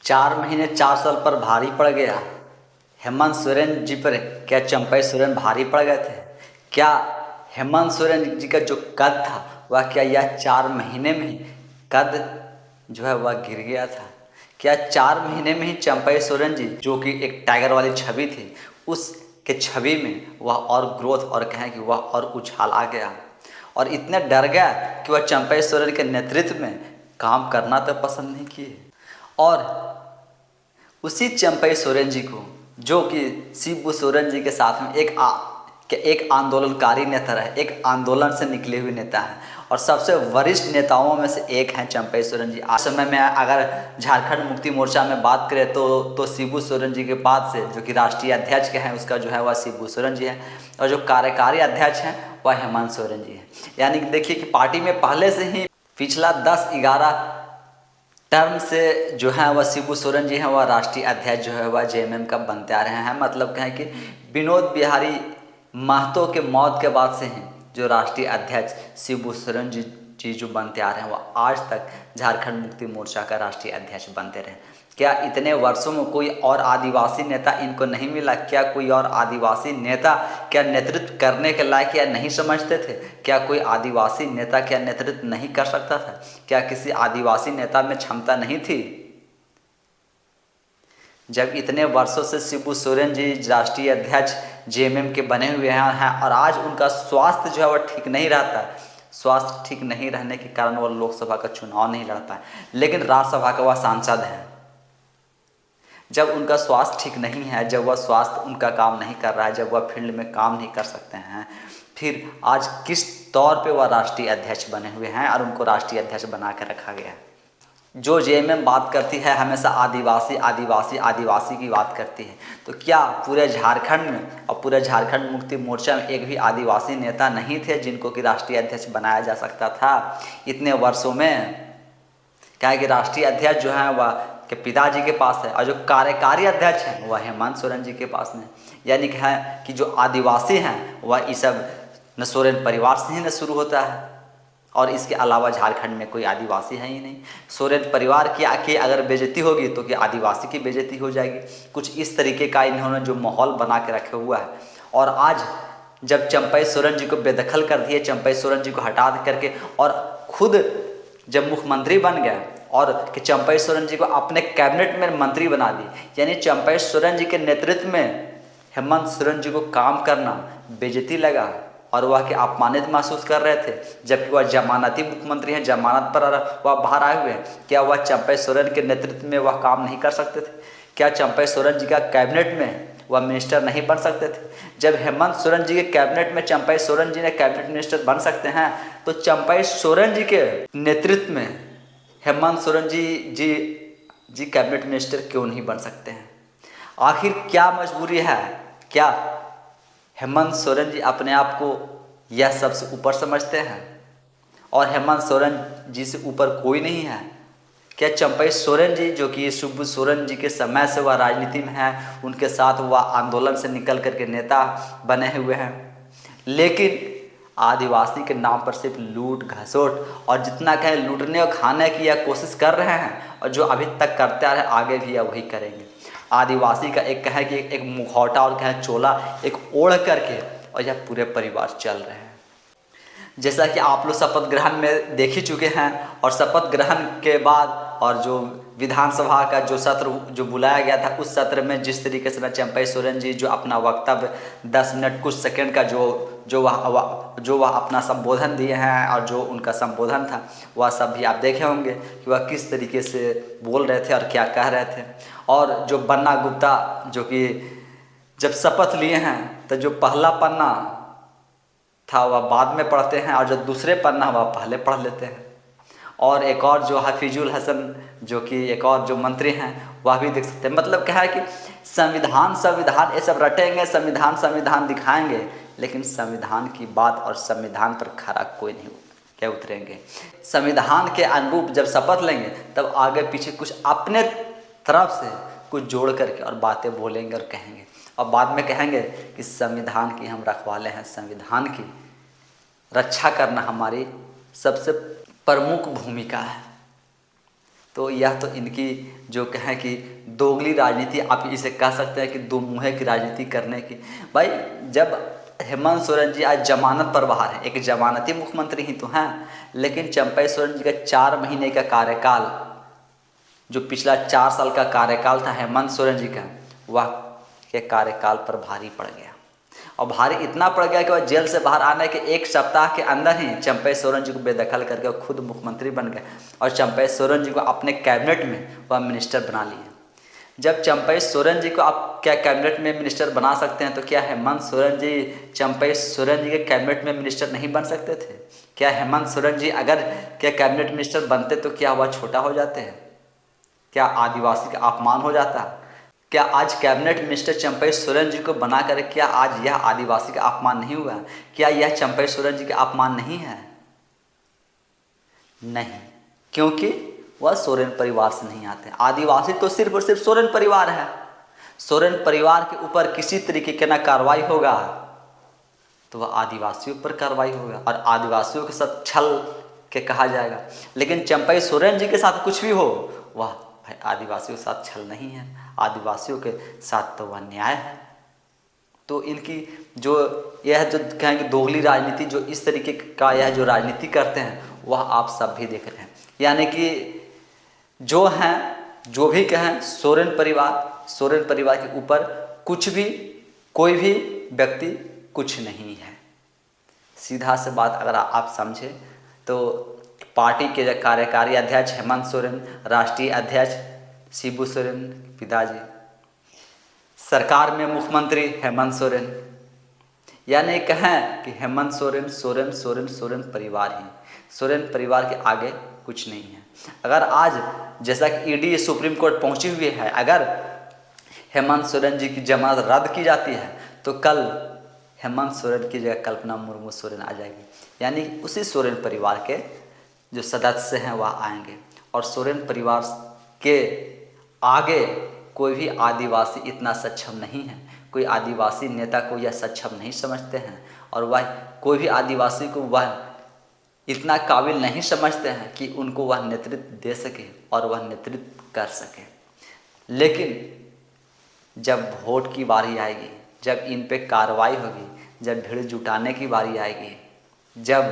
4 महीने 4 साल पर भारी पड़ गया। हेमंत सोरेन जी पर क्या चंपई सोरेन भारी पड़ गए थे? क्या हेमंत सोरेन जी का जो कद था वह क्या यह 4 महीने में ही कद जो है वह गिर गया था? क्या 4 महीने में ही चंपई सोरेन जी जो कि एक टाइगर वाली छवि थी उसके छवि में वह और ग्रोथ और कहें कि वह और उछाल आ गया और इतने डर गया कि वह चंपई सोरेन के नेतृत्व में काम करना तो पसंद नहीं किए। और उसी चंपई सोरेन जी को जो कि शिबू सोरेन जी के साथ में एक आंदोलनकारी नेता रहे, एक आंदोलन से निकले हुए नेता हैं और सबसे वरिष्ठ नेताओं में से एक हैं चंपई सोरेन जी। आज समय में अगर झारखंड मुक्ति मोर्चा में बात करें तो शिबू सोरेन जी के बाद से जो कि राष्ट्रीय अध्यक्ष के हैं उसका जो है वह शिबू सोरेन जी है और जो कार्यकारी अध्यक्ष हैं वह हेमंत सोरेन जी हैं। यानी कि देखिए कि पार्टी में पहले से ही पिछला 10-11 टर्म से जो है वह शिबू सोरेन जी हैं वह राष्ट्रीय अध्यक्ष जो है वह जेएमएम का बनते आ रहे हैं। मतलब कहें कि विनोद बिहारी महतो के मौत के बाद से ही जो राष्ट्रीय अध्यक्ष शिबू सोरेन जी जो बनते आ रहे हैं वह आज तक झारखंड मुक्ति मोर्चा का राष्ट्रीय अध्यक्ष बनते रहे। क्या इतने वर्षों में कोई और आदिवासी नेता इनको नहीं मिला? क्या कोई और आदिवासी नेता क्या नेतृत्व करने के लायक या नहीं समझते थे? क्या कोई आदिवासी नेता क्या नेतृत्व नहीं कर सकता था? क्या किसी आदिवासी नेता में क्षमता नहीं थी? जब इतने वर्षों से शिबू सोरेन जी राष्ट्रीय अध्यक्ष जेएमएम के बने हुए हैं और आज उनका स्वास्थ्य जो है वह ठीक नहीं रहता, स्वास्थ्य ठीक नहीं रहने के कारण वह लोकसभा का चुनाव नहीं लड़ पाए, लेकिन राज्यसभा का वह सांसद है। जब उनका स्वास्थ्य ठीक नहीं है, जब वह स्वास्थ्य उनका काम नहीं कर रहा है, जब वह फील्ड में काम नहीं कर सकते हैं, फिर आज किस तौर पे वह राष्ट्रीय अध्यक्ष बने हुए हैं और उनको राष्ट्रीय अध्यक्ष बना के रखा गया है। जो जेएमएम बात करती है हमेशा आदिवासी आदिवासी आदिवासी की बात करती है, तो क्या पूरे झारखंड में और पूरे झारखंड मुक्ति मोर्चा में एक भी आदिवासी नेता नहीं थे जिनको कि राष्ट्रीय अध्यक्ष बनाया जा सकता था इतने वर्षों में? क्या है कि राष्ट्रीय अध्यक्ष जो है वह के पिताजी के पास है और जो कार्यकारी अध्यक्ष हैं वह हेमंत सोरेन जी के पास में। यानी कि है कि जो आदिवासी हैं वह ये सब न सोरेन परिवार से ही न शुरू होता है और इसके अलावा झारखंड में कोई आदिवासी है ही नहीं। सोरेन परिवार की अगर बेइज्जती होगी तो क्या आदिवासी की बेइज्जती हो जाएगी? कुछ इस तरीके का इन्होंने जो माहौल बना के रखे हुआ है। और आज जब चंपई सोरेन जी को बेदखल कर दिए, चंपई सोरेन जी को हटा करके और खुद जब मुख्यमंत्री बन गया और कि चंपई सोरेन जी को अपने कैबिनेट में मंत्री बना दी, यानी चंपई सोरेन जी के नेतृत्व में हेमंत सोरेन जी को काम करना बेइज्जती लगा और वह के अपमानित महसूस कर रहे थे, जबकि वह जमानती मुख्यमंत्री हैं, जमानत पर वह बाहर आए हुए हैं। क्या वह चंपई सोरेन के नेतृत्व में वह काम नहीं कर सकते थे? क्या चंपई सोरेन जी का कैबिनेट में वह मिनिस्टर नहीं बन सकते थे? जब हेमंत सोरेन जी के कैबिनेट में चंपई सोरेन जी ने कैबिनेट मिनिस्टर बन सकते हैं तो चंपई सोरेन जी के नेतृत्व में हेमंत सोरेन जी कैबिनेट मिनिस्टर क्यों नहीं बन सकते हैं? आखिर क्या मजबूरी है? क्या हेमंत सोरेन जी अपने आप को यह सबसे ऊपर समझते हैं और हेमंत सोरेन जी से ऊपर कोई नहीं है? क्या चंपई सोरेन जी जो कि शिबू सोरेन जी के समय से वह राजनीति में हैं, उनके साथ वह आंदोलन से निकल करके नेता बने हुए हैं, लेकिन आदिवासी के नाम पर सिर्फ लूट घसोट और जितना कहें लूटने और खाने की यह कोशिश कर रहे हैं और जो अभी तक करते आ रहे हैं आगे भी यह वही करेंगे। आदिवासी का एक कहें कि एक मुखौटा और कहें चोला एक ओढ़ करके और यह पूरे परिवार चल रहे हैं। जैसा कि आप लोग शपथ ग्रहण में देख ही चुके हैं और शपथ ग्रहण के बाद और जो विधानसभा का जो सत्र जो बुलाया गया था उस सत्र में जिस तरीके से चंपई सोरेन जी जो अपना वक्तव्य 10 मिनट कुछ सेकंड का जो वह अपना संबोधन दिए हैं और जो उनका संबोधन था वह सब भी आप देखे होंगे कि वह किस तरीके से बोल रहे थे और क्या कह रहे थे। और जो बन्ना गुप्ता जो कि जब शपथ लिए हैं तो जो पहला पन्ना था वह बाद में पढ़ते हैं और जो दूसरे पन्ना वह पहले पढ़ लेते हैं। और एक और जो हफीजुल हसन जो कि एक और जो मंत्री हैं वह भी देख सकते हैं। मतलब क्या है कि संविधान ये सब रटेंगे, संविधान दिखाएंगे, लेकिन संविधान की बात और संविधान पर खरा कोई नहीं क्या उतरेंगे। संविधान के अनुरूप जब शपथ लेंगे तब आगे पीछे कुछ अपने तरफ से कुछ जोड़ करके और बातें बोलेंगे और कहेंगे और बाद में कहेंगे कि संविधान की हम रखवाले हैं, संविधान की रक्षा करना हमारी सबसे प्रमुख भूमिका है। तो यह तो इनकी जो कहें कि दोगली राजनीति, आप इसे कह सकते हैं कि दो मुँहे की राजनीति करने की। भाई जब हेमंत सोरेन जी आज जमानत पर बाहर हैं, एक जमानती मुख्यमंत्री ही तो हैं, लेकिन चंपई सोरेन जी का 4 महीने का कार्यकाल, जो पिछला 4 साल का कार्यकाल था हेमंत सोरेन जी का, वह के कार्यकाल पर भारी पड़ गया। और भारी इतना पड़ गया कि वह जेल से बाहर आने के 1 सप्ताह के अंदर ही चंपई सोरेन जी को बेदखल करके वह खुद मुख्यमंत्री बन गए और चंपई सोरेन जी को अपने कैबिनेट में वह मिनिस्टर बना लिए। जब चंपई सोरेन जी को आप क्या कैबिनेट में मिनिस्टर बना सकते हैं, तो क्या हेमंत सोरेन जी चंपई सोरेन जी के कैबिनेट में मिनिस्टर नहीं बन सकते थे? क्या हेमंत सोरेन जी अगर क्या कैबिनेट मिनिस्टर बनते तो क्या वह छोटा हो जाते हैं? क्या आदिवासी का अपमान हो जाता? क्या आज कैबिनेट मिनिस्टर चंपई सोरेन जी को बनाकर क्या आज यह आदिवासी का अपमान नहीं हुआ? क्या यह चंपई सोरेन जी का अपमान नहीं है? नहीं, क्योंकि वह सोरेन परिवार से नहीं आते। आदिवासी तो सिर्फ और सिर्फ सोरेन परिवार है। सोरेन परिवार के ऊपर किसी तरीके की ना कार्रवाई होगा तो वह आदिवासियों पर कार्रवाई होगा और आदिवासियों के साथ छल के कहा जाएगा। लेकिन चंपई सोरेन जी के साथ कुछ भी हो, वह भाई आदिवासियों के साथ छल नहीं है, आदिवासियों के साथ तो वह न्याय है। तो इनकी जो यह जो कहेंगे दोगली राजनीति, जो इस तरीके का यह जो राजनीति करते हैं, वह आप सब भी देख रहे हैं। यानी कि जो हैं, जो भी कहें, सोरेन परिवार के ऊपर कुछ भी, कोई भी व्यक्ति कुछ नहीं है। सीधा से बात अगर आप समझे तो पार्टी के जो कार्यकारी अध्यक्ष हेमंत सोरेन, राष्ट्रीय अध्यक्ष शिबू सोरेन पिताजी, सरकार में मुख्यमंत्री हेमंत सोरेन, यानी कहें कि हेमंत सोरेन सोरेन सोरेन सोरेन परिवार ही, सोरेन परिवार के आगे कुछ नहीं है। अगर आज जैसा कि ईडी सुप्रीम कोर्ट पहुंची हुई है, अगर हेमंत सोरेन जी की जमानत रद्द की जाती है तो कल हेमंत सोरेन की जगह कल्पना मुर्मू सोरेन आ जाएगी, यानी उसी सोरेन परिवार के जो सदस्य हैं वह आएंगे। और सोरेन परिवार के आगे कोई भी आदिवासी इतना सक्षम नहीं है, कोई आदिवासी नेता को यह सक्षम नहीं समझते हैं और वह कोई भी आदिवासी को वह इतना काबिल नहीं समझते हैं कि उनको वह नेतृत्व दे सके और वह नेतृत्व कर सके। लेकिन जब वोट की बारी आएगी, जब इन पे कार्रवाई होगी, जब भीड़ जुटाने की बारी आएगी, जब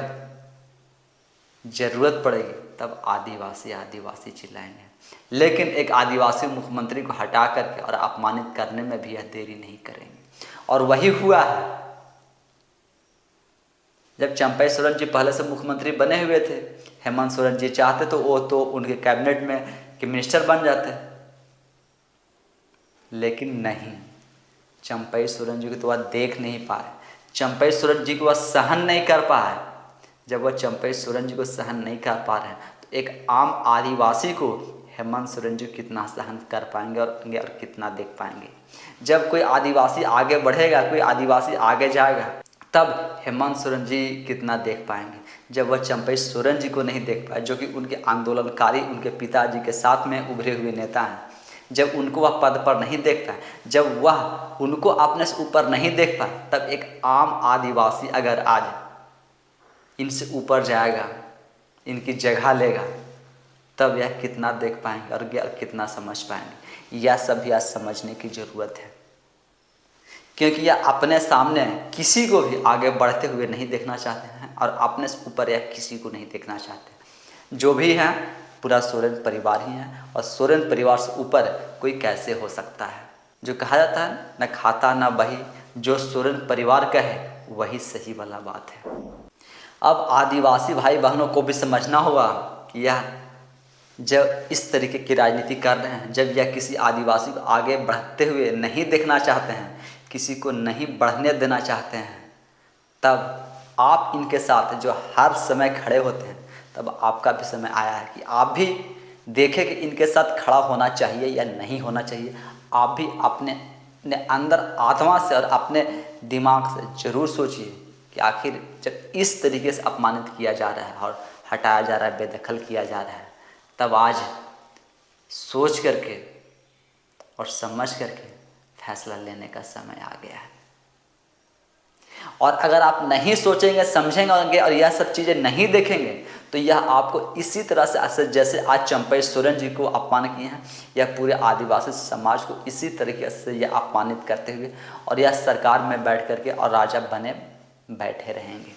ज़रूरत पड़ेगी, तब आदिवासी आदिवासी चिल्लाएंगे। लेकिन एक आदिवासी मुख्यमंत्री को हटा करके और अपमानित करने में भी यह देरी नहीं करेंगे। और वही हुआ है। जब चंपई सोरेन जी पहले से मुख्यमंत्री बने हुए थे, हेमंत सोरेन जी चाहते तो वो तो उनके कैबिनेट में के मिनिस्टर बन जाते, लेकिन नहीं, चंपई सोरेन जी को तो वह देख नहीं पाए, चंपई सोरेन जी को वह सहन नहीं कर पाए। जब वह चंपई सोरेन जी को सहन नहीं कर पा रहे हैं तो एक आम आदिवासी को हेमंत सोरेन जी कितना सहन कर पाएंगे और कितना देख पाएंगे। जब कोई आदिवासी आगे बढ़ेगा, कोई आदिवासी आगे जाएगा, तब हेमंत सोरेन जी कितना देख पाएंगे। जब वह चंपई सोरेन जी को नहीं देख पाए, जो कि उनके आंदोलनकारी उनके पिताजी के साथ में उभरे हुए नेता हैं, जब उनको वह पद पर नहीं देख पाए, जब वह उनको अपने से ऊपर नहीं देख पाए, तब एक आम आदिवासी अगर आज इनसे ऊपर जाएगा, इनकी जगह लेगा, तब यह कितना देख पाएंगे और कितना समझ पाएंगे। यह सब भी आज समझने की ज़रूरत है, क्योंकि यह अपने सामने किसी को भी आगे बढ़ते हुए नहीं देखना चाहते हैं और अपने से ऊपर यह किसी को नहीं देखना चाहते। जो भी हैं पूरा सोरेन परिवार ही है और सोरेन परिवार से ऊपर कोई कैसे हो सकता है। जो कहा जाता है न खाता न बही, जो सोरेन परिवार का है वही सही वाला बात है। अब आदिवासी भाई बहनों को भी समझना होगा कि यह जब इस तरीके की राजनीति कर रहे हैं, जब यह किसी आदिवासी को आगे बढ़ते हुए नहीं देखना चाहते हैं, किसी को नहीं बढ़ने देना चाहते हैं, तब आप इनके साथ जो हर समय खड़े होते हैं, तब आपका भी समय आया है कि आप भी देखें कि इनके साथ खड़ा होना चाहिए या नहीं होना चाहिए। आप भी अपने अंदर आत्मा से और अपने दिमाग से ज़रूर सोचिए कि आखिर जब इस तरीके से अपमानित किया जा रहा है और हटाया जा रहा है, बेदखल किया जा रहा है, तब आज सोच करके और समझ करके फैसला लेने का समय आ गया है। और अगर आप नहीं सोचेंगे, समझेंगे और यह सब चीज़ें नहीं देखेंगे तो यह आपको इसी तरह से जैसे आज चंपई सोरेन जी को अपमान किए हैं, यह पूरे आदिवासी समाज को इसी तरीके से यह अपमानित करते हुए और यह सरकार में बैठ करके और राजा बने बैठे रहेंगे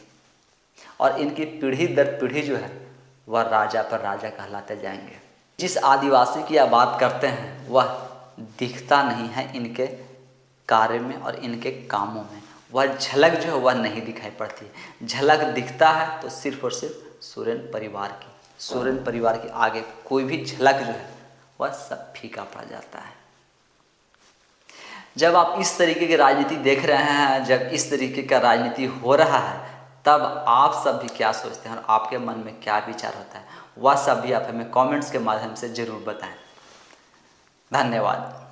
और इनकी पीढ़ी दर पीढ़ी जो है वह राजा पर राजा कहलाते जाएंगे। जिस आदिवासी की आप बात करते हैं वह दिखता नहीं है इनके कार्य में और इनके कामों में, वह झलक जो है वह नहीं दिखाई पड़ती। झलक दिखता है तो सिर्फ और सिर्फ सोरेन परिवार की आगे कोई भी झलक जो है वह सब फीका पड़ जाता है। जब आप इस तरीके की राजनीति देख रहे हैं, जब इस तरीके का राजनीति हो रहा है, तब आप सब भी क्या सोचते हैं और आपके मन में क्या विचार होता है, वह सब भी आप हमें कमेंट्स के माध्यम से ज़रूर बताएं। धन्यवाद।